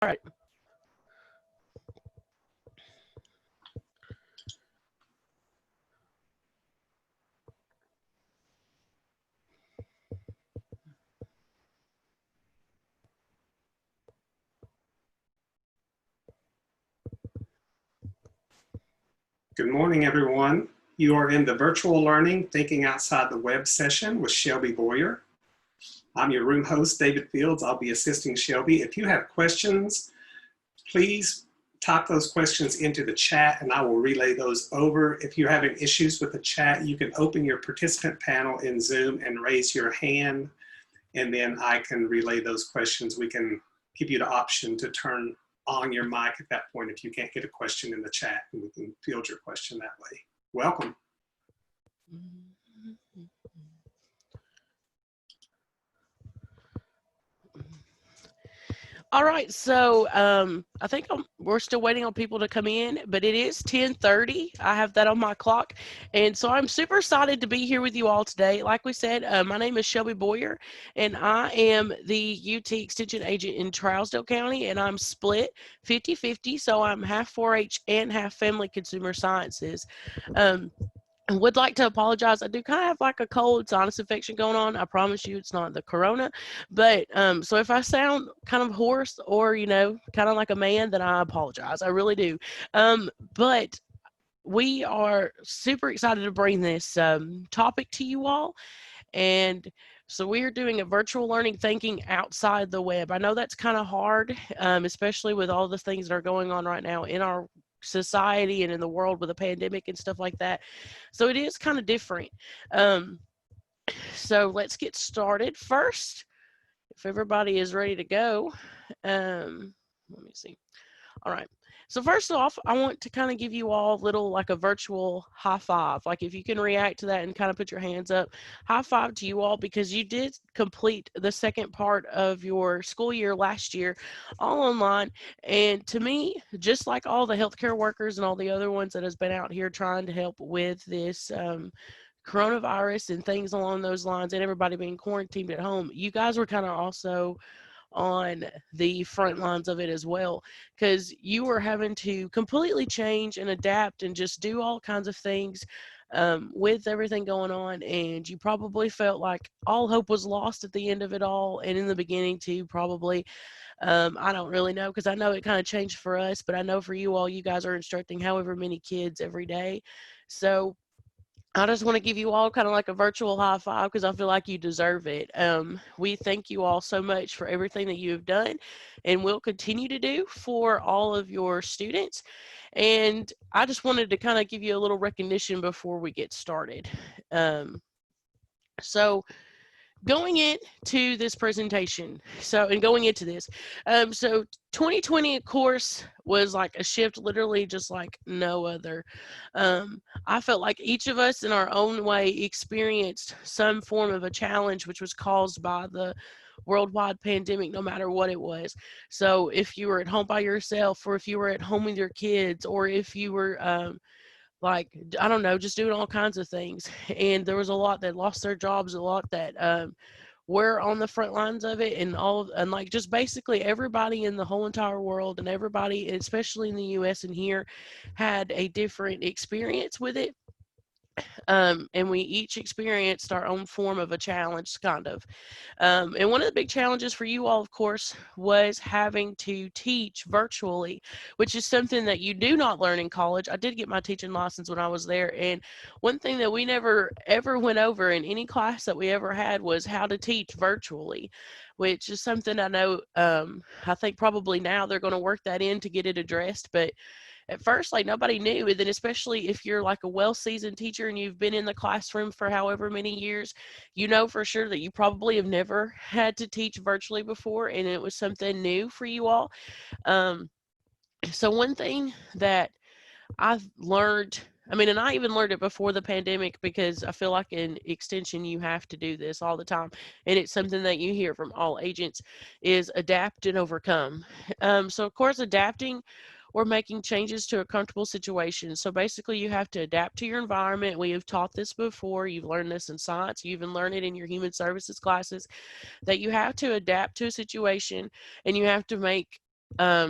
All right. Good morning, everyone. You are in the Virtual Learning Thinking Outside the Web session with Shelby Boyer. I'm your room host, David Fields. I'll be assisting Shelby. If you have questions, please type those questions into the chat and I will relay those over. If you're having issues with the chat, you can open your participant panel in Zoom and raise your hand, and then I can relay those questions. We can give you the option to turn on your mic at that point if you can't get a question in the chat, and we can field your question that way. Welcome. All right, so I think we're still waiting on people to come in, but it is 10:30. I have that on my clock, and so I'm super excited to be here with you all today. Like we said, my name is Shelby Boyer, and I am the UT Extension Agent in Trousdale County, and I'm split 50-50, so I'm half 4-H and half Family Consumer Sciences. I would like to apologize. I do kind of have like a cold sinus infection going on. I promise you it's not the corona. But so if I sound kind of hoarse or, kind of like a man, then I apologize. I really do. But we are super excited to bring this topic to you all. And so we are doing a virtual learning thinking outside the web. I know that's kind of hard, especially with all the things that are going on right now in our society and in the world with a pandemic and stuff like that. So it is kind of different. Um, so let's get started. First, if everybody is ready to go, let me see. All right. So first off, I want to kind of give you all a little like a virtual high five. Like if you can react to that and kind of put your hands up, high five to you all because you did complete the second part of your school year last year all online. And to me, just like all the healthcare workers and all the other ones that has been out here trying to help with this coronavirus and things along those lines and everybody being quarantined at home, you guys were kind of also on the front lines of it as well because you were having to completely change and adapt and just do all kinds of things with everything going on, and you probably felt like all hope was lost at the end of it all, and in the beginning too probably. I don't really know because I know it kind of changed for us, but I know for you all, you guys are instructing however many kids every day. So I just want to give you all kind of like a virtual high five because I feel like you deserve it. We thank you all so much for everything that you have done and will continue to do for all of your students. And I just wanted to kind of give you a little recognition before we get started. Um, so going into this presentation, and going into this, so 2020 of course was like a shift literally just like no other. I felt like each of us in our own way experienced some form of a challenge which was caused by the worldwide pandemic, no matter what it was. So if you were at home by yourself, or if you were at home with your kids, or if you were like, I don't know, just doing all kinds of things. And there was a lot that lost their jobs, a lot that were on the front lines of it, and like just basically everybody in the whole entire world and everybody, especially in the US and here, had a different experience with it. And we each experienced our own form of a challenge, kind of. And one of the big challenges for you all, of course, was having to teach virtually, which is something that you do not learn in college. I did get my teaching license when I was there. And one thing that we never ever went over in any class that we ever had was how to teach virtually, which is something I know, I think probably now they're going to work that in to get it addressed. But at first, like nobody knew. And then especially if you're like a well-seasoned teacher and you've been in the classroom for however many years, you know for sure that you probably have never had to teach virtually before, and it was something new for you all. Um, so one thing that I've learned, I mean, and I even learned it before the pandemic because I feel like in extension you have to do this all the time, and it's something that you hear from all agents, is adapt and overcome. So of course adapting or making changes to a comfortable situation. So basically you have to adapt to your environment. We have taught this before. You've learned this in science. You even learned it in your human services classes, that you have to adapt to a situation and you have to make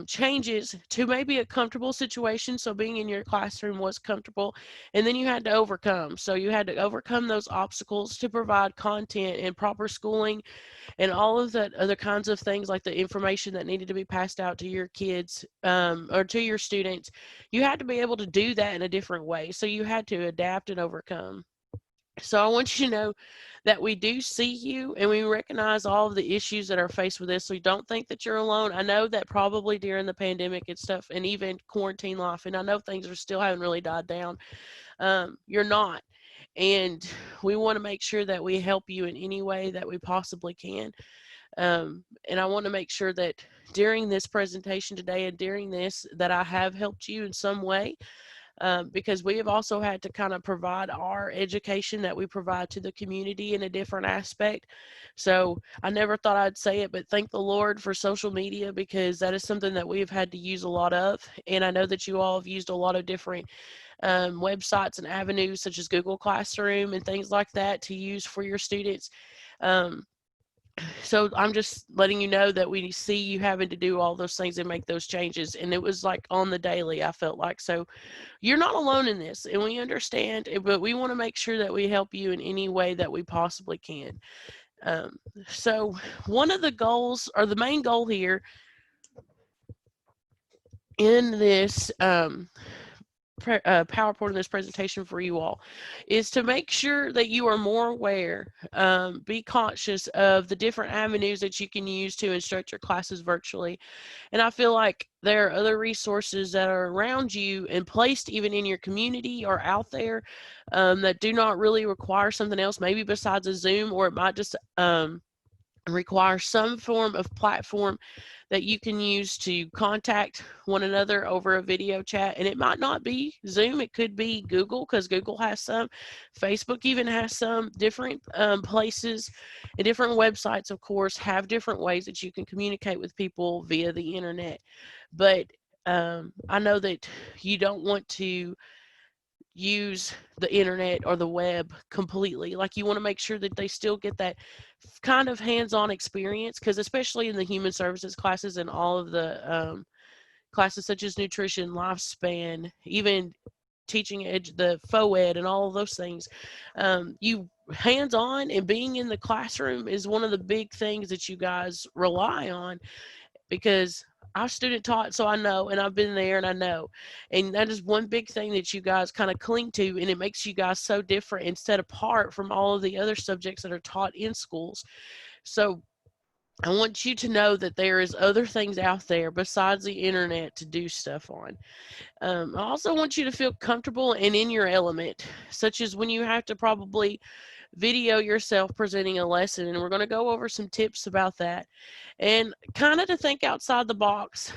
changes to maybe a comfortable situation. So being in your classroom was comfortable, and then you had to overcome. So you had to overcome those obstacles to provide content and proper schooling and all of that other kinds of things, like the information that needed to be passed out to your kids or to your students. You had to be able to do that in a different way. So you had to adapt and overcome. So I want you to know that we do see you and we recognize all of the issues that are faced with this. So you don't think that you're alone. I know that probably during the pandemic and stuff and even quarantine life, and I know things are still haven't really died down. You're not. And we want to make sure that we help you in any way that we possibly can. And I want to make sure that during this presentation today and during this that I have helped you in some way, because we have also had to kind of provide our education that we provide to the community in a different aspect. So I never thought I'd say it, but thank the Lord for social media, because that is something that we have had to use a lot of. And I know that you all have used a lot of different websites and avenues such as Google Classroom and things like that to use for your students. Um, so I'm just letting you know that we see you having to do all those things and make those changes. And it was like on the daily, I felt like. So you're not alone in this, and we understand, but we want to make sure that we help you in any way that we possibly can. Um, so one of the goals, or the main goal here in this PowerPoint in this presentation for you all, is to make sure that you are more aware, be conscious of the different avenues that you can use to instruct your classes virtually. And I feel like there are other resources that are around you and placed even in your community or out there, that do not really require something else, maybe besides a Zoom, or it might just require some form of platform that you can use to contact one another over a video chat. And it might not be Zoom, it could be Google, because Google has some, Facebook even has some, different places and different websites, of course, have different ways that you can communicate with people via the internet. But I know that you don't want to use the internet or the web completely. Like, you want to make sure that they still get that kind of hands-on experience, because especially in the human services classes and all of the classes such as nutrition, lifespan, even teaching edge, the fo ed, and all of those things, you hands-on and being in the classroom is one of the big things that you guys rely on, because I student taught, so I know, and I've been there and I know. And that is one big thing that you guys kind of cling to, and it makes you guys so different and set apart from all of the other subjects that are taught in schools. So I want you to know that there is other things out there besides the internet to do stuff on. I also want you to feel comfortable and in your element, such as when you have to probably video yourself presenting a lesson, and we're going to go over some tips about that, and kind of to think outside the box.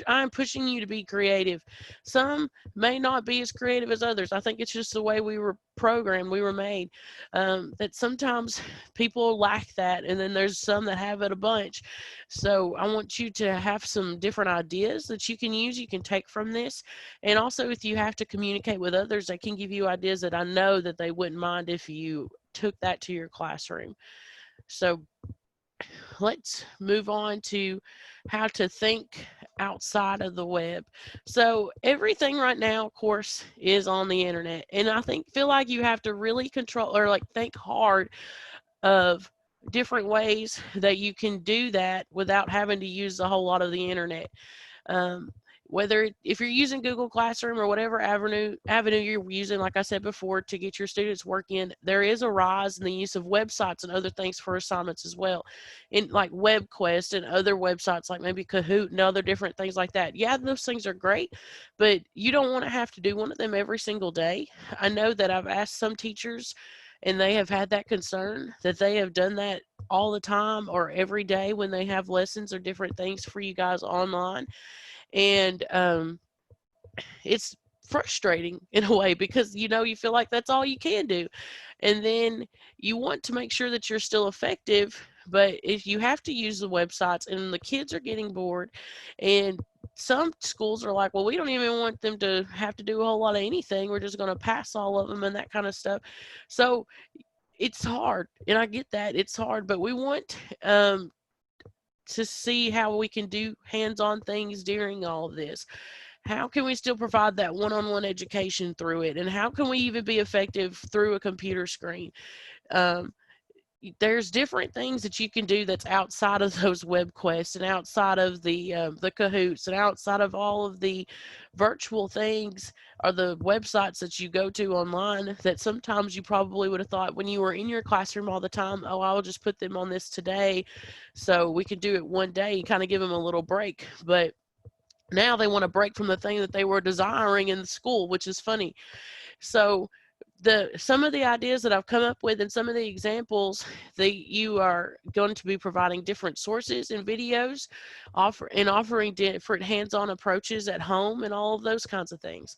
I'm pushing you to be creative. Some may not be as creative as others. I think it's just the way we were programmed, we were made, that sometimes people lack that, and then there's some that have it a bunch. So I want you to have some different ideas that you can use, you can take from this. And also, if you have to communicate with others, they can give you ideas that I know that they wouldn't mind if you took that to your classroom. So let's move on to how to think outside of the web. So everything right now, of course, is on the internet, and I feel like you have to really control, or like think hard of different ways that you can do that without having to use a whole lot of the internet. um, Whether if you're using Google Classroom or whatever avenue you're using, like I said before, to get your students work in, there is a rise in the use of websites and other things for assignments as well, in like WebQuest and other websites like maybe Kahoot and other different things like that. Yeah, those things are great, but you don't want to have to do one of them every single day. I know that I've asked some teachers, and they have had that concern that they have done that all the time or every day when they have lessons or different things for you guys online. And it's frustrating in a way, because you feel like that's all you can do, and then you want to make sure that you're still effective. But if you have to use the websites and the kids are getting bored, and some schools are like, well, we don't even want them to have to do a whole lot of anything, we're just going to pass all of them and that kind of stuff. So it's hard, and I get that it's hard, but we want to see how we can do hands-on things during all of this. How can we still provide that one-on-one education through it? And how can we even be effective through a computer screen? Um, there's different things that you can do that's outside of those web quests and outside of the Kahoots and outside of all of the virtual things or the websites that you go to online that sometimes you probably would have thought when you were in your classroom all the time, oh, I'll just put them on this today so we can do it one day and kind of give them a little break. But now they want to break from the thing that they were desiring in the school, which is funny. So some of the ideas that I've come up with and some of the examples that you are going to be providing different sources and videos, offering different hands-on approaches at home and all of those kinds of things.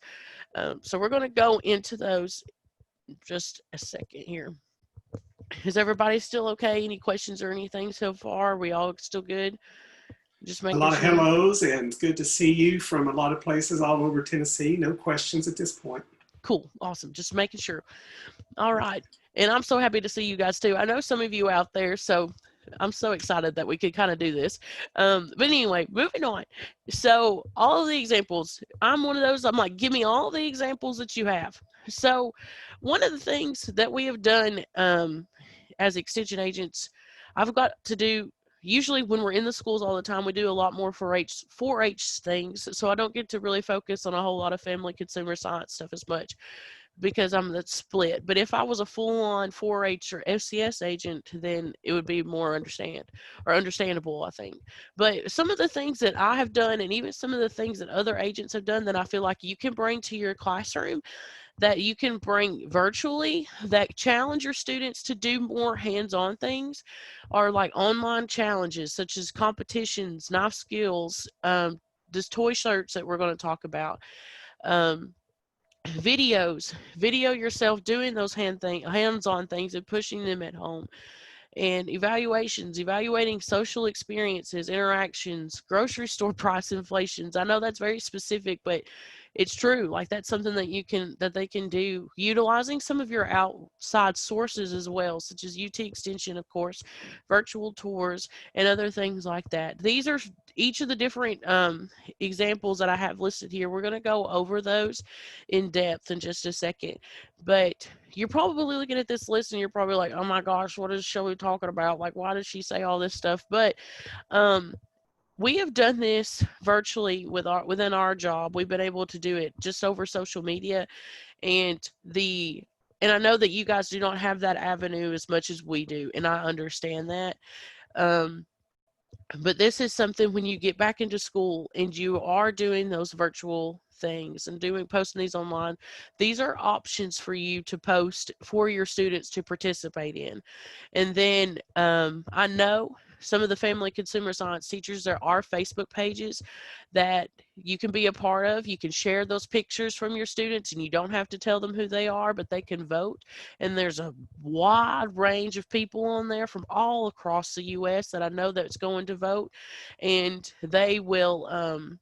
So we're going to go into those in just a second here. Is everybody still okay? Any questions or anything so far? Are we all still good? Just A making lot of sure. hellos, and it's good to see you from a lot of places all over Tennessee. No questions at this point. Cool. Awesome. Just making sure. All right. And I'm so happy to see you guys too. I know some of you out there, so I'm so excited that we could kind of do this. But anyway, moving on. So, all of the examples, I'm one of those, I'm like, give me all the examples that you have. So, one of the things that we have done as extension agents, I've got to do. Usually, when we're in the schools all the time, we do a lot more 4-H things. So I don't get to really focus on a whole lot of family consumer science stuff as much because I'm the split. But if I was a full-on 4-H or FCS agent, then it would be more understandable, I think. But some of the things that I have done, and even some of the things that other agents have done, that I feel like you can bring to your classroom, that you can bring virtually, that challenge your students to do more hands-on things, are like online challenges such as competitions, knife skills, this toy shirts that we're going to talk about. Um, video yourself doing those hands-on things and pushing them at home, and evaluating social experiences, interactions, grocery store price inflations. I know that's very specific, but it's true. Like, that's something that they can do, utilizing some of your outside sources as well, such as UT Extension, of course, virtual tours, and other things like that. These are each of the different examples that I have listed here. We're going to go over those in depth in just a second, but you're probably looking at this list and you're probably like, oh my gosh, what is Shelby talking about? Like, why does she say all this stuff? But um, we have done this virtually within our job. We've been able to do it just over social media, and I know that you guys do not have that avenue as much as we do, and I understand that. Um, but this is something, when you get back into school and you are doing those virtual things and posting these online, these are options for you to post for your students to participate in. And then I know some of the family consumer science teachers, there are Facebook pages that you can be a part of. You can share those pictures from your students, and you don't have to tell them who they are, but they can vote. And there's a wide range of people on there from all across the U.S. that I know that's going to vote, and they will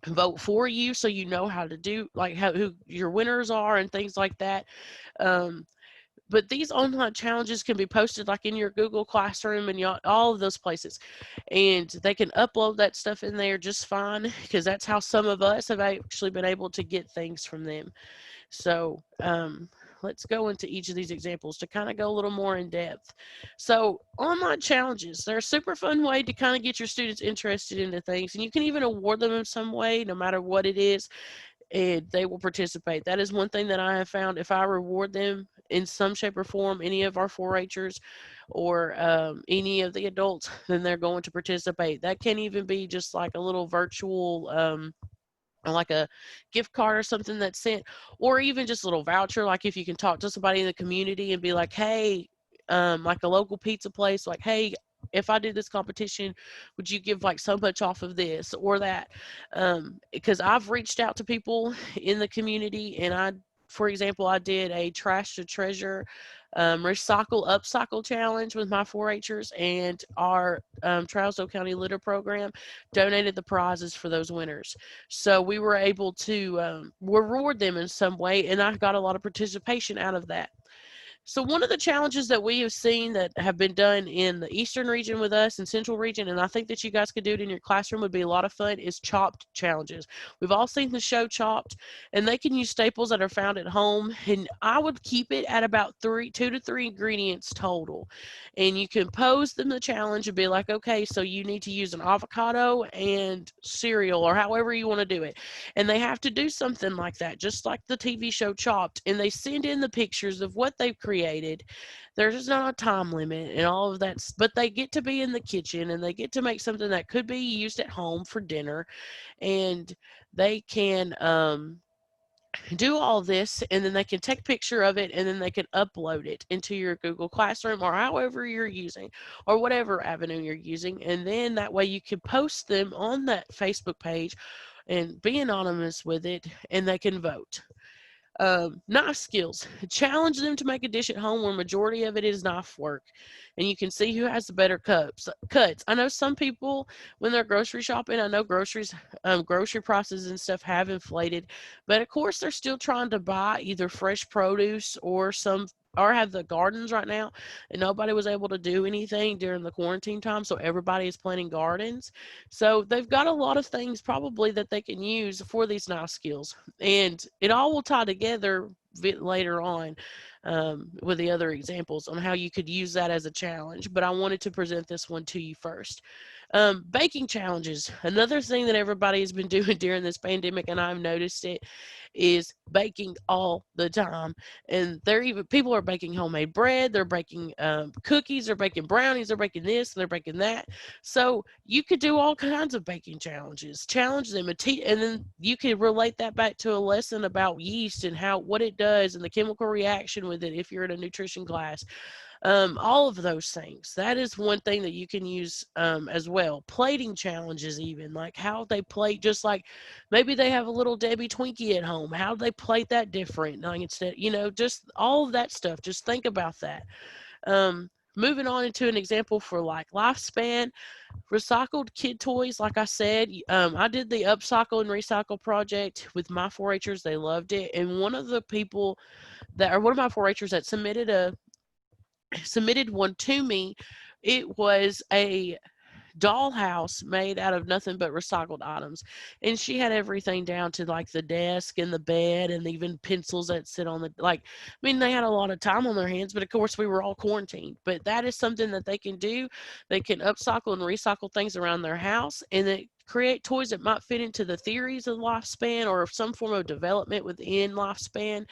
vote for you, so you know how to do, like, who your winners are and things like that. Um, but these online challenges can be posted like in your Google Classroom and all of those places, and they can upload that stuff in there just fine, because that's how some of us have actually been able to get things from them. So let's go into each of these examples to kind of go a little more in depth. So, online challenges, they're a super fun way to kind of get your students interested into things, and you can even award them in some way, no matter what it is, and they will participate. That is one thing that I have found. If I reward them in some shape or form, any of our 4-Hers or any of the adults, then they're going to participate. That can even be just like a little virtual like a gift card or something that's sent, or even just a little voucher. Like, if you can talk to somebody in the community and be like, hey, like a local pizza place, like, hey, if I did this competition, would you give like so much off of this or that? Because I've reached out to people in the community, and for example, I did a trash to treasure recycle upcycle challenge with my 4-Hers, and our Trousdale County Litter Program donated the prizes for those winners. So we were able to reward them in some way, and I got a lot of participation out of that. So one of the challenges that we have seen that have been done in the eastern region with us and central region, and I think that you guys could do it in your classroom, would be a lot of fun, is chopped challenges. We've all seen the show Chopped, and they can use staples that are found at home, and I would keep it at about 2 to 3 ingredients total. And you can pose them the challenge and be like, okay, so you need to use an avocado and cereal, or however you want to do it, and they have to do something like that, just like the TV show Chopped, and they send in the pictures of what they've created. There's not a time limit and all of that, but they get to be in the kitchen and they get to make something that could be used at home for dinner, and they can do all this, and then they can take a picture of it, and then they can upload it into your Google Classroom or however you're using, or whatever avenue you're using, and then that way you can post them on that Facebook page and be anonymous with it, and they can vote. Knife skills. Challenge them to make a dish at home where majority of it is knife work, and you can see who has the better cuts. I know some people when they're grocery shopping. I know grocery prices and stuff have inflated, but of course they're still trying to buy either fresh produce or have the gardens right now, and nobody was able to do anything during the quarantine time, so everybody is planting gardens. So they've got a lot of things probably that they can use for these knife skills, and it all will tie together later on with the other examples on how you could use that as a challenge. But I wanted to present this one to you first. Baking challenges. Another thing that everybody has been doing during this pandemic, and I've noticed it, is baking all the time. And people are baking homemade bread, they're baking cookies, they're baking brownies, they're baking this, they're baking that. So you could do all kinds of baking challenges, challenge them, and then you could relate that back to a lesson about yeast and what it does and the chemical reaction with it if you're in a nutrition class. All of those things. That is one thing that you can use as well. Plating challenges, even like how they plate, just like maybe they have a little Debbie Twinkie at home. How do they plate that different? Like instead, just all of that stuff. Just think about that. Moving on into an example for like lifespan, recycled kid toys. Like I said, I did the upcycle and recycle project with my 4-Hers. They loved it, and one of my 4-Hers that submitted one to me. It was a dollhouse made out of nothing but recycled items, and she had everything down to like the desk and the bed and even pencils that sit on they had a lot of time on their hands, but of course we were all quarantined. But that is something that they can do. They can upcycle and recycle things around their house, and they create toys that might fit into the theories of lifespan or some form of development within lifespan.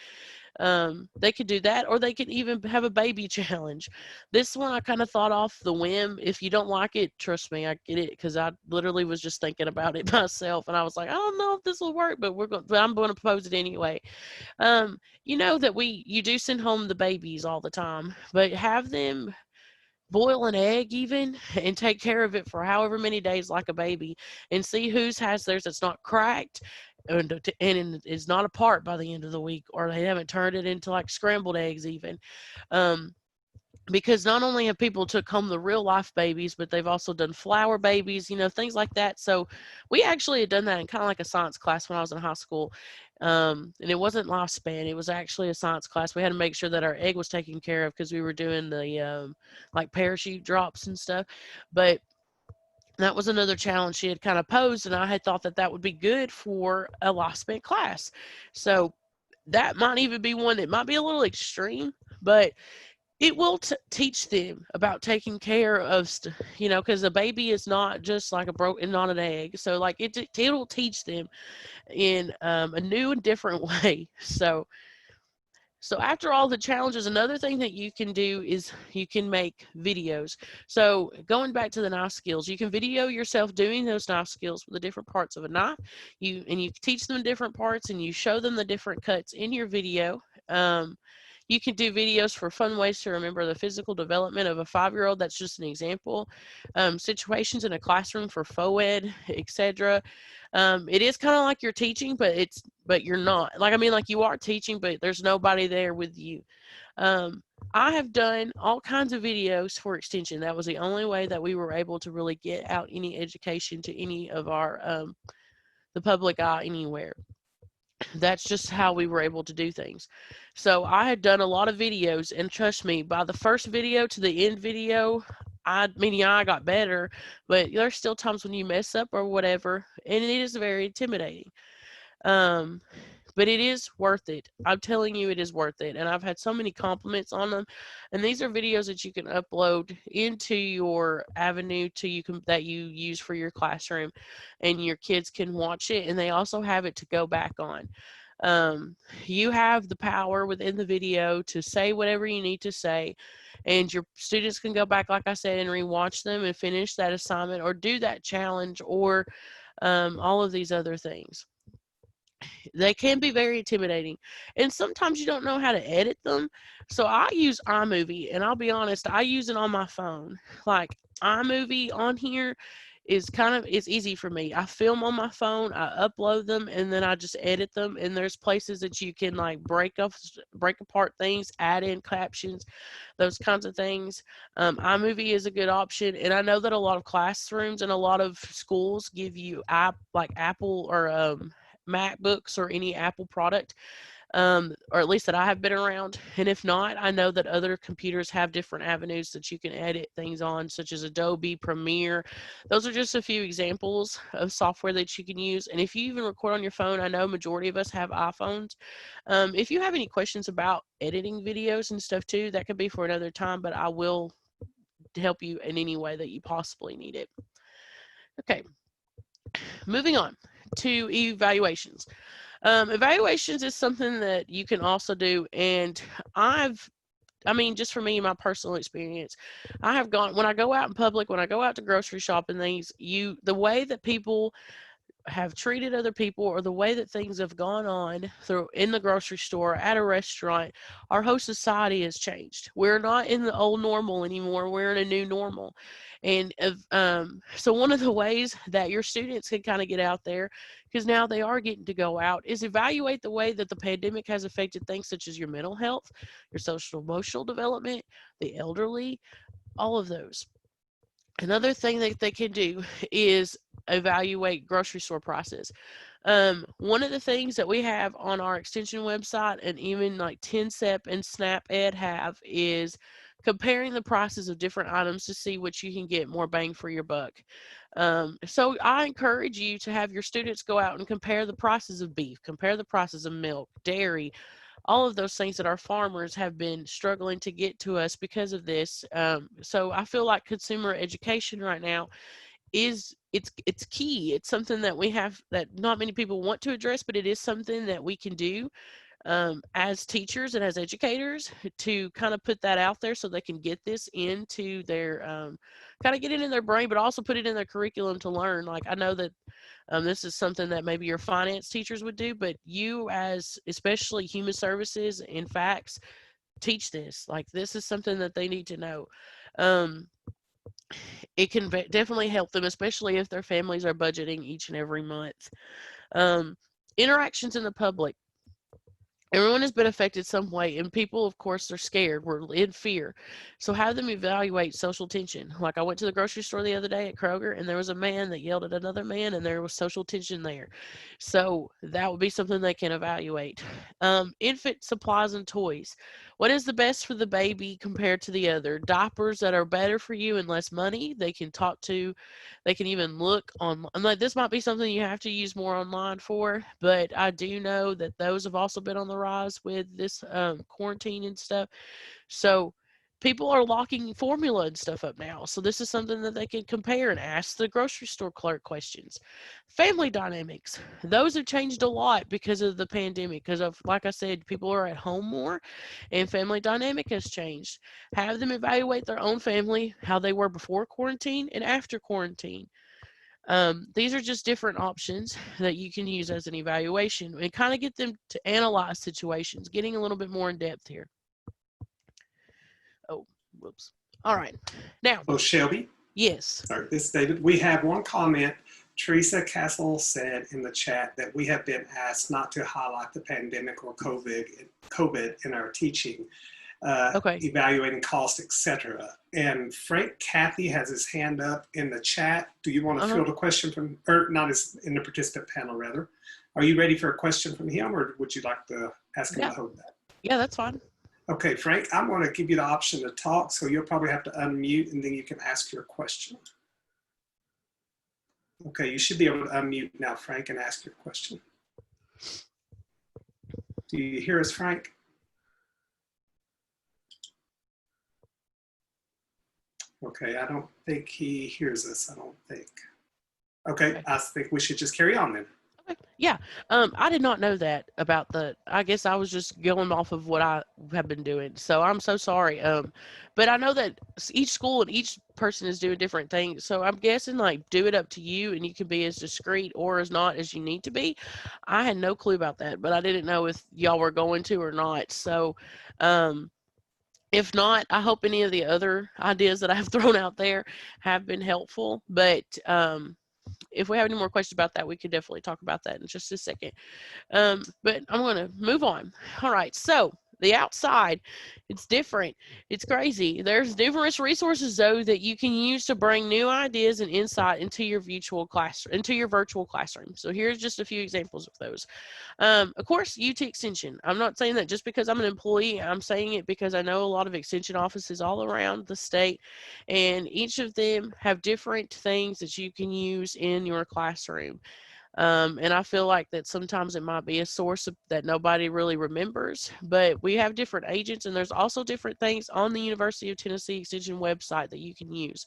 They could do that, or they could even have a baby challenge. This one I kind of thought off the whim. If you don't like it, trust me, I get it, because I literally was just thinking about it myself, and I was like, I don't know if this will work, but I'm going to pose it anyway. You know that you do send home the babies all the time, but have them boil an egg even and take care of it for however many days like a baby, and see whose has theirs that's not cracked and is not apart by the end of the week, or they haven't turned it into like scrambled eggs even. um, because not only have people took home the real life babies, but they've also done flower babies, things like that. So we actually had done that in kind of like a science class when I was in high school. And it wasn't lifespan, it was actually a science class. We had to make sure that our egg was taken care of because we were doing the like parachute drops and stuff. But that was another challenge she had kind of posed, and I had thought that that would be good for a lifespan class. So that might even be one that might be a little extreme, but it will teach them about taking care of, because a baby is not just like not an egg. So like it'll teach them in a new and different way. So after all the challenges, another thing that you can do is you can make videos. So going back to the knife skills, you can video yourself doing those knife skills with the different parts of a knife. You teach them different parts and you show them the different cuts in your video. You can do videos for fun ways to remember the physical development of a 5-year-old. That's just an example. Situations in a classroom for FOED, etc. It is kind of like you're teaching, but you're not. Like you are teaching, but there's nobody there with you. I have done all kinds of videos for extension. That was the only way that we were able to really get out any education to any of our the public eye anywhere. That's just how we were able to do things. So I had done a lot of videos, and trust me, by the first video to the end video, I got better, but there's still times when you mess up or whatever, and it is very intimidating. Um, but it is worth it. I'm telling you, it is worth it. And I've had so many compliments on them. And these are videos that you can upload into your avenue to you can that you use for your classroom, and your kids can watch it. And they also have it to go back on. Um, you have the power within the video to say whatever you need to say, and your students can go back, like I said, and rewatch them and finish that assignment or do that challenge or all of these other things. They can be very intimidating, and sometimes you don't know how to edit them. So I use iMovie, and I'll be honest, I use it on my phone. Like, iMovie on here is it's easy for me. I film on my phone, I upload them, and then I just edit them. And there's places that you can like break apart things, add in captions, those kinds of things. iMovie is a good option, and I know that a lot of classrooms and a lot of schools give you like Apple or MacBooks or any Apple product, or at least that I have been around. And if not, I know that other computers have different avenues that you can edit things on, such as Adobe, Premiere. Those are just a few examples of software that you can use. And if you even record on your phone, I know majority of us have iPhones. If you have any questions about editing videos and stuff too, that could be for another time, but I will help you in any way that you possibly need it. Okay, moving on to evaluations. Evaluations is something that you can also do, and I mean, just for me, my personal experience, I have gone when I go out in public, when I go out to grocery shop and things, the way that people have treated other people or the way that things have gone on through in the grocery store, at a restaurant, our whole society has changed. We're not in the old normal anymore. We're in a new normal. And so one of the ways that your students can kind of get out there, because now they are getting to go out, is evaluate the way that the pandemic has affected things such as your mental health, your social emotional development, the elderly, all of those. Another thing that they can do is evaluate grocery store prices. One of the things that we have on our extension website, and even like TNCEP and SNAP-Ed have, is comparing the prices of different items to see what you can get more bang for your buck. So I encourage you to have your students go out and compare the prices of beef, compare the prices of milk, dairy, all of those things that our farmers have been struggling to get to us because of this. So I feel like consumer education right now it's key. It's something that we have that not many people want to address, but it is something that we can do as teachers and as educators to kind of put that out there so they can get this into their kind of get it in their brain, but also put it in their curriculum to learn. Like, I know that this is something that maybe your finance teachers would do, but you, as especially human services and facts, teach this. Like, this is something that they need to know. Um, it can definitely help them, especially if their families are budgeting each and every month. Um, Interactions in the public. Everyone has been affected some way, and people, of course, are scared. We're in fear. So have them evaluate social tension. Like, I went to the grocery store the other day at Kroger, and there was a man that yelled at another man, and there was social tension there. So that would be something they can evaluate. Infant supplies and toys. What is the best for the baby compared to the other? Diapers that are better for you and less money. They can talk to, they can even look on. Like, this might be something you have to use more online for, but I do know that those have also been on the rise with this quarantine and stuff. So people are locking formula and stuff up now. So this is something that they can compare and ask the grocery store clerk questions. Family dynamics. Those have changed a lot because of the pandemic, because of, like I said, people are at home more and family dynamic has changed. Have them evaluate their own family, how they were before quarantine and after quarantine. These are just different options that you can use as an evaluation and kind of get them to analyze situations, getting a little bit more in depth here. Oh, whoops. All right. Now, Oh, Shelby, yes. sorry, this is David. We have one comment. Teresa Castle said in the chat that we have been asked not to highlight the pandemic or COVID in our teaching. Okay. evaluating cost, etc. And Frank Cathy has his hand up in the chat. Do you want to Uh-huh. field a question from, or not as in the participant panel rather? Are you ready for a question from him, or would you like to ask him Yeah. to hold that? Yeah, that's fine. Okay, Frank, I'm going to give you the option to talk, so you'll probably have to unmute and then you can ask your question. Okay, you should be able to unmute now, Frank, and ask your question. Do you hear us, Frank? Okay, I don't think he hears us, I don't think. Okay, Okay. I think we should just carry on then. Okay. Yeah. I did not know that about the. I guess I was just going off of what I have been doing. So I'm so sorry. But I know that each school and each person is doing different things. So I'm guessing like do it up to you, and you can be as discreet or as not as you need to be. I had no clue about that, but I didn't know if y'all were going to or not. So, um, if not, I hope any of the other ideas that I have thrown out there have been helpful. But if we have any more questions about that, we could definitely talk about that in just a second. But I'm going to move on. All right. So the outside, it's different. It's crazy. There's numerous resources though that you can use to bring new ideas and insight into your virtual classroom. So here's just a few examples of those. Of course, UT Extension. I'm not saying that just because I'm an employee. I'm saying it because I know a lot of extension offices all around the state, and each of them have different things that you can use in your classroom. And I feel like that sometimes it might be a source that nobody really remembers, but we have different agents, and there's also different things on the University of Tennessee Extension website that you can use.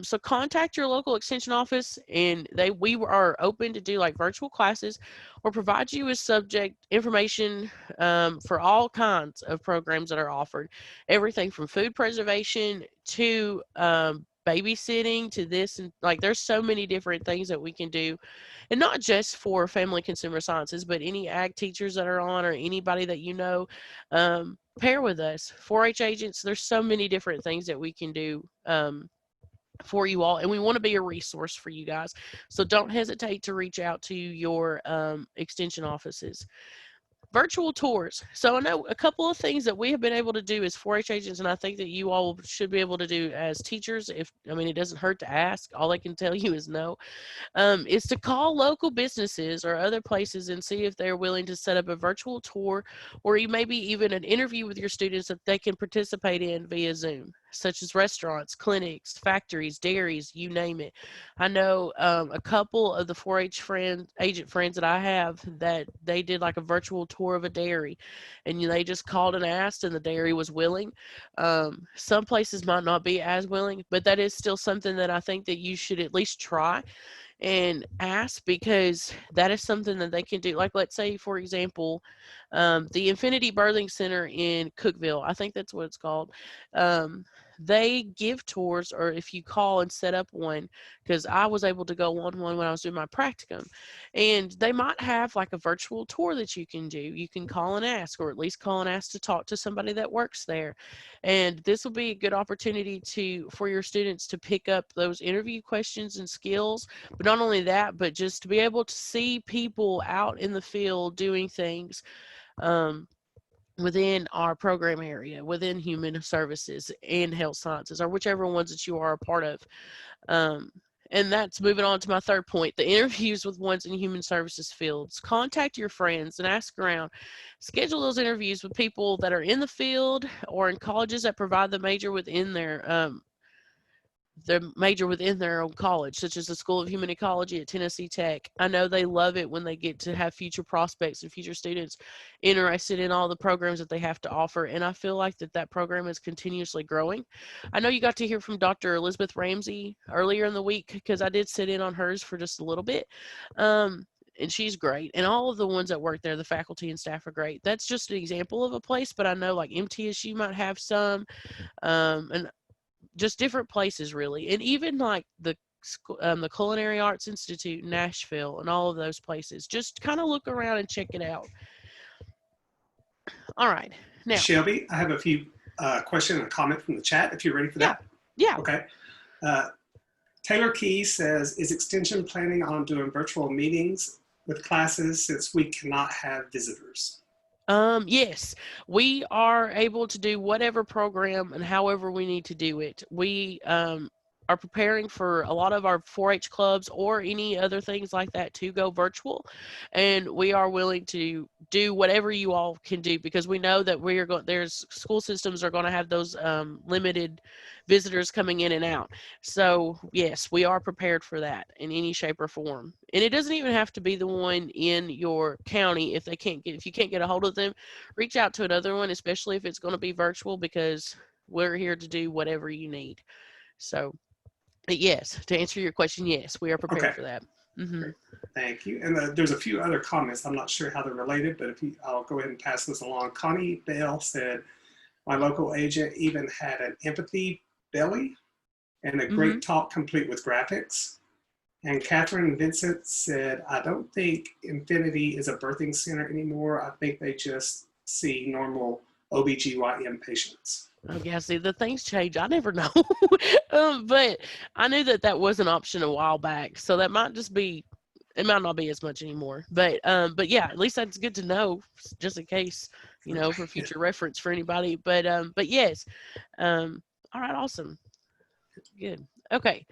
So contact your local extension office, and we are open to do like virtual classes or provide you with subject information for all kinds of programs that are offered. Everything from food preservation to babysitting to this, and like there's so many different things that we can do, and not just for family consumer sciences, but any ag teachers that are on or anybody that you know, pair with us. 4-H agents, there's so many different things that we can do for you all, and we want to be a resource for you guys. So don't hesitate to reach out to your extension offices. Virtual tours. So I know a couple of things that we have been able to do as 4-H agents, and I think that you all should be able to do as teachers. If I mean, it doesn't hurt to ask. All I can tell you is no, is to call local businesses or other places and see if they're willing to set up a virtual tour, or maybe even an interview with your students that they can participate in via Zoom, such as restaurants, clinics, factories, dairies, you name it. I know a couple of the 4-H agent friends that I have that they did like a virtual tour of a dairy, and they just called and asked, and the dairy was willing. Some places might not be as willing, but that is still something that I think that you should at least try and ask, because that is something that they can do. Like, let's say, for example, the Infinity Birthing Center in Cookeville, I think that's what it's called. They give tours, or if you call and set up one, because I was able to go on one when I was doing my practicum, and they might have like a virtual tour that you can do. You can call and ask, or at least call and ask to talk to somebody that works there. And this will be a good opportunity for your students to pick up those interview questions and skills, but not only that, but just to be able to see people out in the field doing things um, within our program area, within human services and health sciences, or whichever ones that you are a part of. Um, and that's moving on to my third point, the interviews with ones in human services fields. Contact your friends and ask around. Schedule those interviews with people that are in the field or in colleges that provide the major within their own college, such as the School of Human Ecology at Tennessee Tech. I know they love it when they get to have future prospects and future students interested in all the programs that they have to offer, and I feel like that program is continuously growing. I know you got to hear from Dr. Elizabeth Ramsey earlier in the week, because I did sit in on hers for just a little bit. And she's great, and all of the ones that work there, the faculty and staff are great. That's just an example of a place, but I know like MTSU might have some, and just different places really, and even like the Culinary Arts Institute in Nashville and all of those places. Just kind of look around and check it out. All right, now, Shelby, I have a few questions and a comment from the chat if you're ready for yeah, that. yeah. Okay. Uh, Taylor Key says, is Extension planning on doing virtual meetings with classes since we cannot have visitors? Yes, we are able to do whatever program and however we need to do it. We are preparing for a lot of our 4-H clubs or any other things like that to go virtual, and we are willing to do whatever you all can do because we know that we are going. There's school systems are going to have those limited visitors coming in and out. So yes, we are prepared for that in any shape or form. And it doesn't even have to be the one in your county if you can't get a hold of them, reach out to another one, especially if it's going to be virtual because we're here to do whatever you need. So, yes, to answer your question, yes, we are prepared Okay, for that. Hmm. great. Thank you. And there's a few other comments. I'm not sure how they're related, but I'll go ahead and pass this along. Connie Bell said, my local agent even had an empathy belly and a Hmm. great talk complete with graphics. And Catherine Vincent said, I don't think Infinity is a birthing center anymore. I think they just see normal OBGYN patients. Oh, yeah, see, the things change. I never know. But I knew that that was an option a while back. So that might just be, it might not be as much anymore. But yeah, at least that's good to know just in case, for future reference for anybody. But yes. Um, all right, awesome. Good. Okay.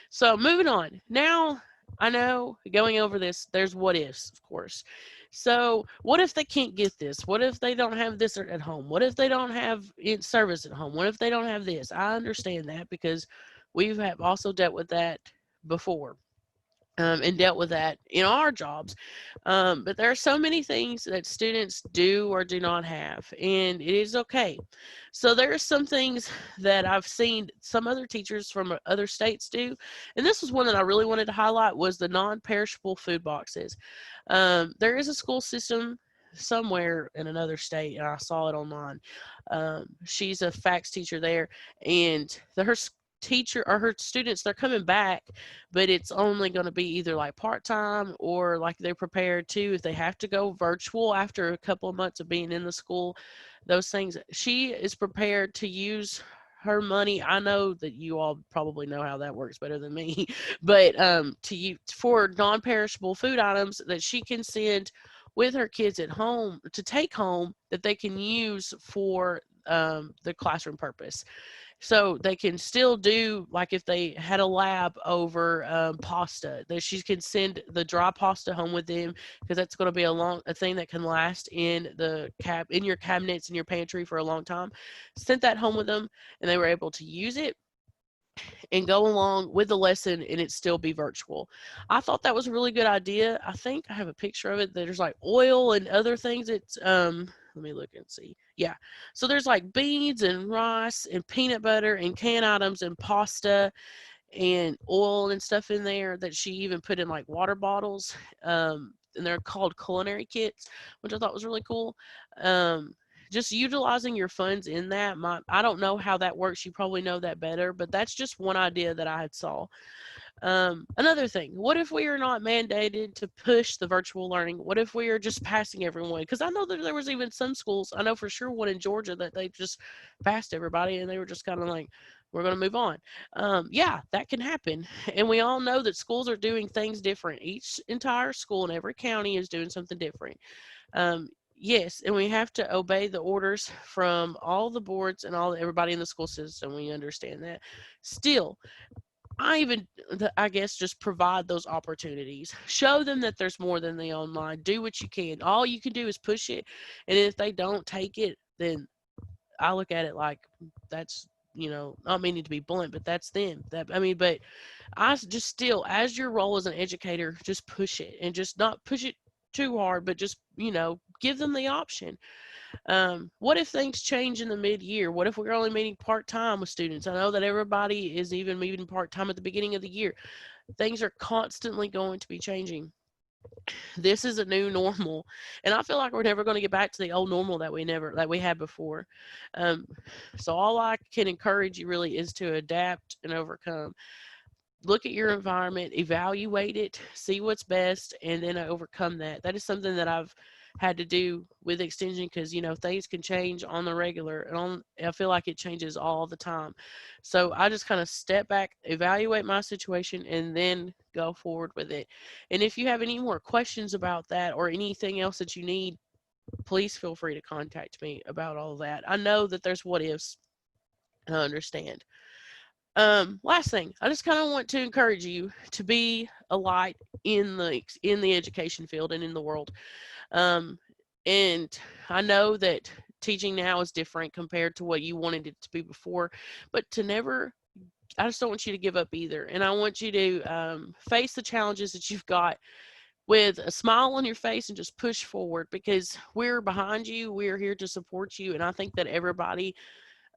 So moving on. Now I know going over this, there's what ifs, of course. So what if they can't get this? What if they don't have this at home? What if they don't have it service at home? What if they don't have this? I understand that because we've have also dealt with that before. And dealt with that in our jobs. But there are so many things that students do or do not have, and it is okay. So there are some things that I've seen some other teachers from other states do, and this was one that I really wanted to highlight was the non-perishable food boxes. There is a school system somewhere in another state, and I saw it online. She's a fax teacher there, and her teacher or her students they're coming back, but it's only going to be either like part-time or like they're prepared to if they have to go virtual after a couple of months of being in the school, those things she is prepared to use her money. I know that you all probably know how that works better than me, but to you for non-perishable food items that she can send with her kids at home to take home that they can use for the classroom purpose. So they can still do like if they had a lab over pasta, that she can send the dry pasta home with them because that's going to be a thing that can last in the in your cabinets in your pantry for a long time. Sent that home with them, and they were able to use it and go along with the lesson and it still be virtual. I thought that was a really good idea. I think I have a picture of it. There's like oil and other things. It's let me look and see. Yeah. So there's like beans and rice and peanut butter and canned items and pasta and oil and stuff in there that she even put in like water bottles. And they're called culinary kits, which I thought was really cool. Um, just utilizing your funds in that. I don't know how that works. You probably know that better, but that's just one idea that I had saw. Another thing, what if we are not mandated to push the virtual learning? What if we are just passing everyone? Because I know that there was even some schools, I know for sure one in Georgia that they just passed everybody and they were just kind of like, we're going to move on. Yeah, that can happen. And we all know that schools are doing things different. Each entire school in every county is doing something different. Yes, and we have to obey the orders from all the boards and everybody in the school system. We understand that. Still, I guess just provide those opportunities. Show them that there's more than the online. Do what you can. All you can do is push it, and if they don't take it, then I look at it like that's not meaning to be blunt, but that's them. But just still, as your role as an educator, just push it and just not push it too hard, but just give them the option. What if things change in the mid-year? What if we're only meeting part-time with students? I know that everybody is even meeting part-time at the beginning of the year. Things are constantly going to be changing. This is a new normal, and I feel like we're never going to get back to the old normal that we had before. Um, so all I can encourage you really is to adapt and overcome. Look at your environment, evaluate it, see what's best, and then overcome that. That is something that I've had to do with extension because things can change on the regular, and I feel like it changes all the time. So I just kind of step back, evaluate my situation, and then go forward with it. And if you have any more questions about that or anything else that you need, please feel free to contact me about all of that. I know that there's what ifs. I understand. Last thing, I just kind of want to encourage you to be a light in the education field and in the world. Um, and I know that teaching now is different compared to what you wanted it to be before, but to never, I just don't want you to give up either. And I want you to face the challenges that you've got with a smile on your face and just push forward, because we're behind you. We're here to support you. And I think that everybody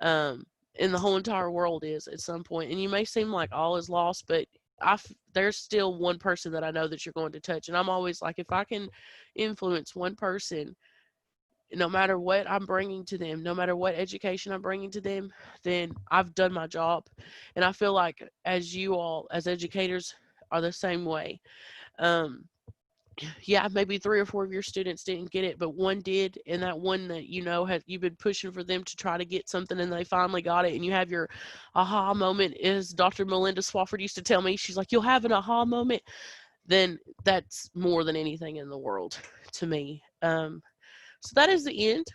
um, in the whole entire world is at some point. And you may seem like all is lost, but there's still one person that I know that you're going to touch. And I'm always like, if I can influence one person, no matter what I'm bringing to them, no matter what education I'm bringing to them, then I've done my job. And I feel like as you all, as educators, are the same way. Um, yeah, maybe 3 or 4 of your students didn't get it, but one did, and that one that you've been pushing for them to try to get something, and they finally got it, and you have your aha moment. Is Dr. Melinda Swafford used to tell me, she's like, you'll have an aha moment. Then that's more than anything in the world to me. So that is the end.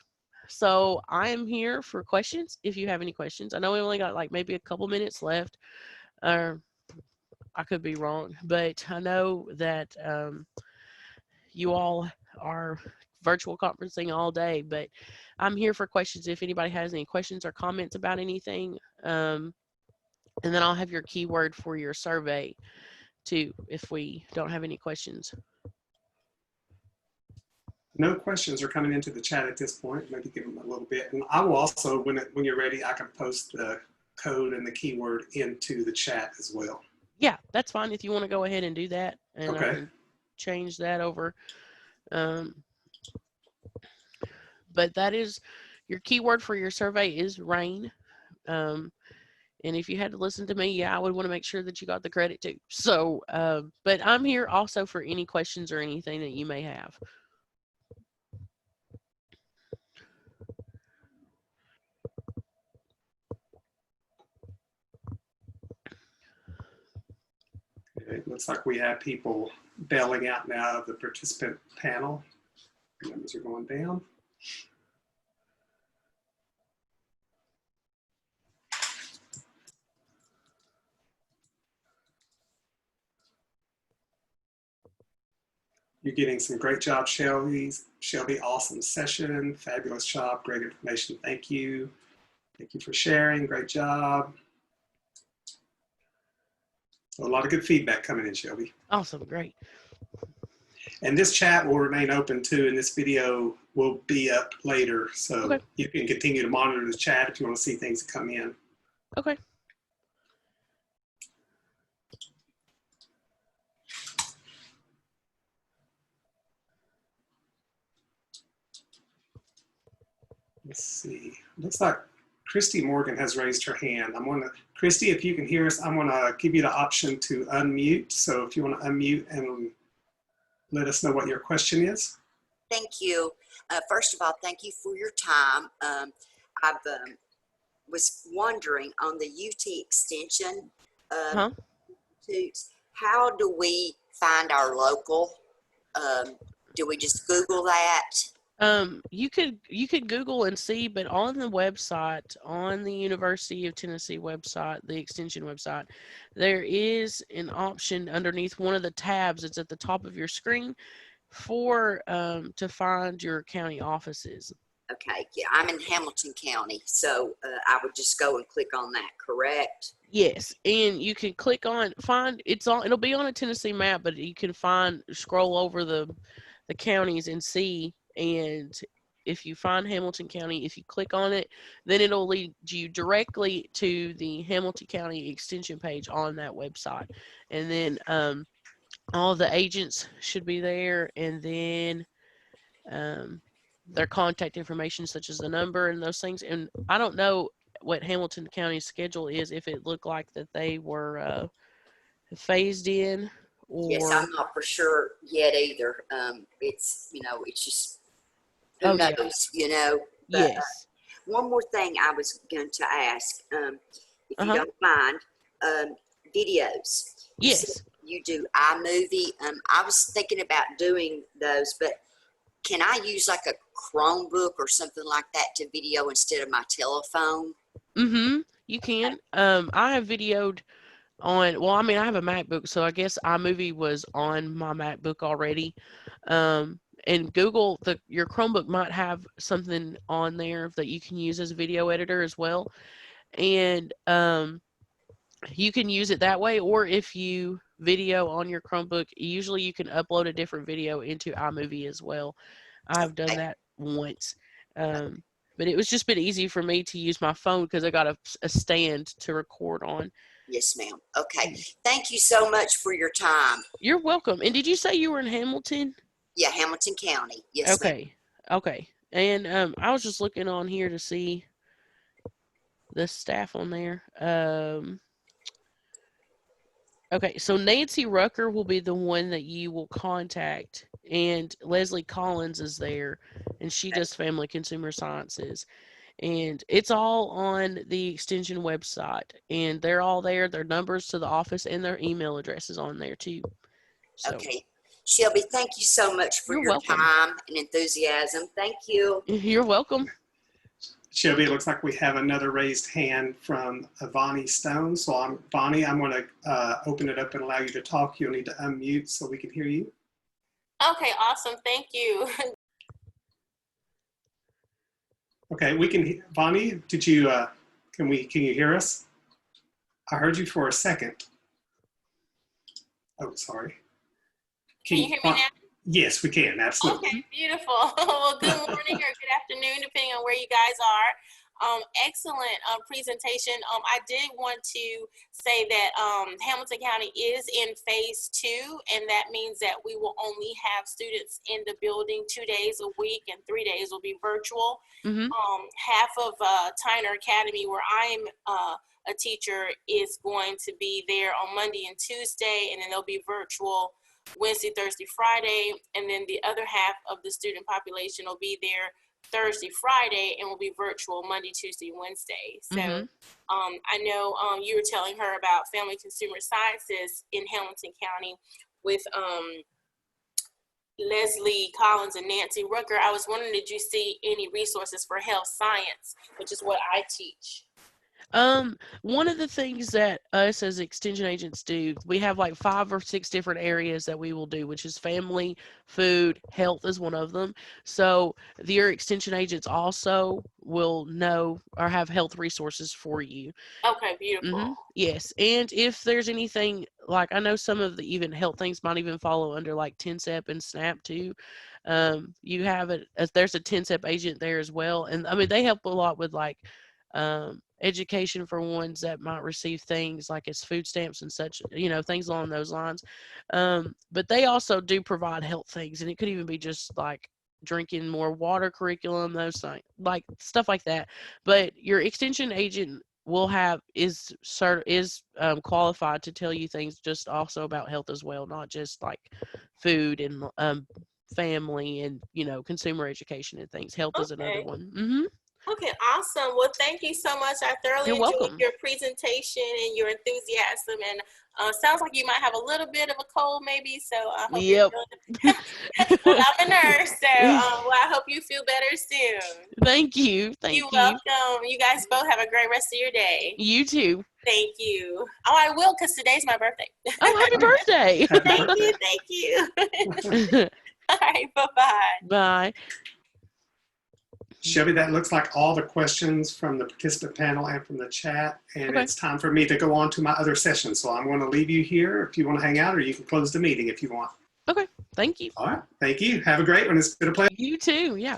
So I am here for questions. If you have any questions, I know we only got like maybe a couple minutes left. Or I could be wrong, but I know that you all are virtual conferencing all day, but I'm here for questions if anybody has any questions or comments about anything. And then I'll have your keyword for your survey too if we don't have any questions. No questions are coming into the chat at this point. Maybe give them a little bit. And I will also, when you're ready, I can post the code and the keyword into the chat as well. Yeah, that's fine if you want to go ahead and do that, and okay. I can change that over. But that is your keyword for your survey is rain. And if you had to listen to me, yeah, I would want to make sure that you got the credit too. So, but I'm here also for any questions or anything that you may have. It looks like we have people bailing out now of the participant panel. Numbers are going down. You're getting some great job, Shelby. Shelby, awesome session. Fabulous job. Great information. Thank you. Thank you for sharing. Great job. So a lot of good feedback coming in, Shelby. Awesome. Great. And this chat will remain open too, and this video will be up later. So okay. You can continue to monitor the chat if you want to see things that come in. Okay. Let's see. Looks like Christy Morgan has raised her hand. Christy, if you can hear us, I'm gonna give you the option to unmute. So if you want to unmute and let us know what your question is. Thank you. First of all, thank you for your time. I was wondering on the UT extension, how do we find our local? Do we just Google that? You could Google and see, but on the website, on the University of Tennessee website, the extension website, there is an option underneath one of the tabs that's at the top of your screen for to find your county offices. Okay, yeah, I'm in Hamilton County, so I would just go and click on that, correct? Yes, and you can click on it'll be on a Tennessee map, but you can scroll over the counties and see. And if you find Hamilton County, if you click on it, then it'll lead you directly to the Hamilton County extension page on that website. And then all the agents should be there, and then their contact information, such as the number and those things. And I don't know what Hamilton County's schedule is, if it looked like that they were phased in. Or... Yes, I'm not for sure yet either. It's just who knows, But, yes. One more thing I was going to ask, if you don't mind, videos. Yes. You do iMovie. I was thinking about doing those, but can I use like a Chromebook or something like that to video instead of my telephone? You can. I have videoed on, well, I mean, I have a MacBook, so I guess iMovie was on my MacBook already. And Google, your Chromebook might have something on there that you can use as a video editor as well. And you can use it that way, or if you video on your Chromebook, usually you can upload a different video into iMovie as well. I've done Okay. that once. But it was just been easy for me to use my phone because I got a stand to record on. Yes, ma'am. Okay. Thank you so much for your time. You're welcome. And did you say you were in Hamilton? Yeah, Hamilton County. Yes, ma'am. Okay. Okay. And I was just looking on here to see the staff on there. Okay, so Nancy Rucker will be the one that you will contact, and Leslie Collins is there, and she does family consumer sciences. And it's all on the extension website, and they're all there. Their numbers to the office and their email addresses on there too. So, Okay. Shelby, thank you so much for You're your welcome. time and enthusiasm. Thank you. You're welcome. Shelby, it looks like we have another raised hand from Vonnie Stone. So Vonnie, I'm going to open it up and allow you to talk. You'll need to unmute so we can hear you. Okay, awesome. Thank you. Okay, we can. Vonnie, did you? Can you hear us? I heard you for a second. Oh, sorry. Can you hear me now? Yes, we can. Absolutely. Okay, beautiful. Well, good morning or good afternoon, depending on where you guys are. Excellent presentation. I did want to say that Hamilton County is in phase 2, and that means that we will only have students in the building 2 days a week, and 3 days will be virtual. Half of Tyner Academy, where I'm a teacher, is going to be there on Monday and Tuesday, and then they'll be virtual Wednesday, Thursday, Friday, and then the other half of the student population will be there Thursday, Friday, and will be virtual Monday, Tuesday, Wednesday. So I know you were telling her about family consumer sciences in Hamilton County with Leslie Collins and Nancy Rucker. I was wondering, did you see any resources for health science, which is what I teach? One of the things that us as extension agents do, we have like 5 or 6 different areas that we will do, which is family, food, health is one of them. So your extension agents also will know or have health resources for you. Okay, beautiful. Yes, and if there's anything, like I know some of the even health things might even follow under like TNCEP and SNAP too. You have there's a TNCEP agent there as well, and I mean they help a lot with like education for ones that might receive things like as food stamps and such, things along those lines. But they also do provide health things, and it could even be just like drinking more water curriculum, those things, like stuff like that. But your extension agent is qualified to tell you things just also about health as well, not just like food and family and consumer education and things. Health is another one. Okay, awesome. Well, thank you so much. I thoroughly enjoyed your presentation and your enthusiasm. And sounds like you might have a little bit of a cold, maybe. So I hope you're feeling. Well, I'm a nurse, so I hope you feel better soon. Thank you. You're welcome. You guys both have a great rest of your day. You too. Thank you. Oh, I will, because today's my birthday. Oh, happy birthday! Thank you. All right, bye-bye. Bye. Shelby, that looks like all the questions from the participant panel and from the chat, and it's time for me to go on to my other session. So I'm going to leave you here if you want to hang out, or you can close the meeting if you want. Okay, thank you. All right, thank you. Have a great one. It's been a pleasure. You too, yeah.